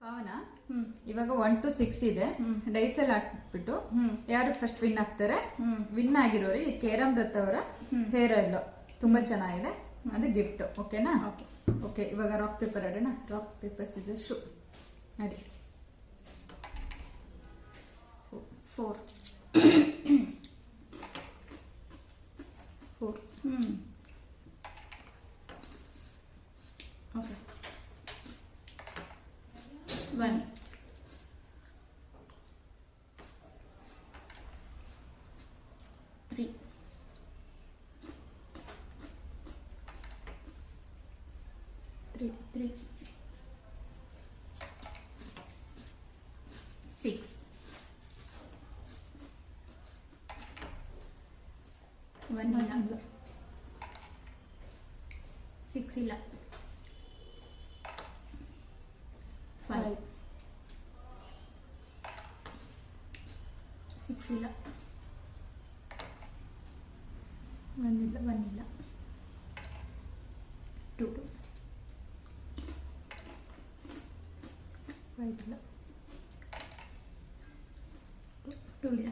ಪವನ ಇವಾಗ 1 to 6 ಇದೆ. Dies ಅಲ್ಲಿ ಹಾಕ್ಬಿಟ್ಟು ಯಾರು ಫಸ್ಟ್ ವಿನ್ ಆಗ್ತಾರೆ, ವಿನ್ ಆಗಿರೋರು ಈ ಕೇರಾಮೃತ ಅವರ ಹೇರ್ ಆಯಿಲ್ ತುಂಬಾ ಚೆನ್ನಾಗಿದೆ, ಅದು ಗಿಫ್ಟ್. ಓಕೆನಾ? ಓಕೆ, ಇವಾಗ ರಾಕ್ ಪೇಪರ್ ಆಡೋಣ. ರಾಕ್ ಪೇಪರ್ ಸಿಸರ್ ಶೂ ನೋಡಿ. 4 Okay. 1 3 3 6 1 ಇಲ್ಲ 6 ಇಲ್ಲ 5 6 ಇಲ್ಲ 1 ಇಲ್ಲ 2 5 ಇಲ್ಲ 2 ಇಲ್ಲ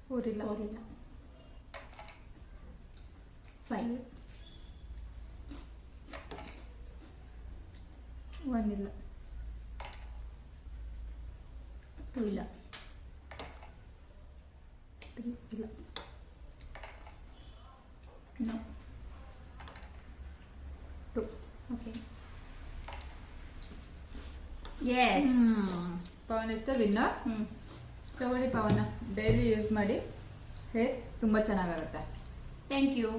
4 ಇಲ್ಲ 5 1 ಇಲ್ಲ 2 ಇಲ್ಲ 3 ಇಲ್ಲ no 2. Okay. Yes. Pavan is the winner. ತಗೊಳ್ಳಿ ಪವನ, ಡೈಲಿ ಯೂಸ್ ಮಾಡಿ, ಹೇರ್ ತುಂಬಾ ಚೆನ್ನಾಗಾಗುತ್ತೆ. Thank you.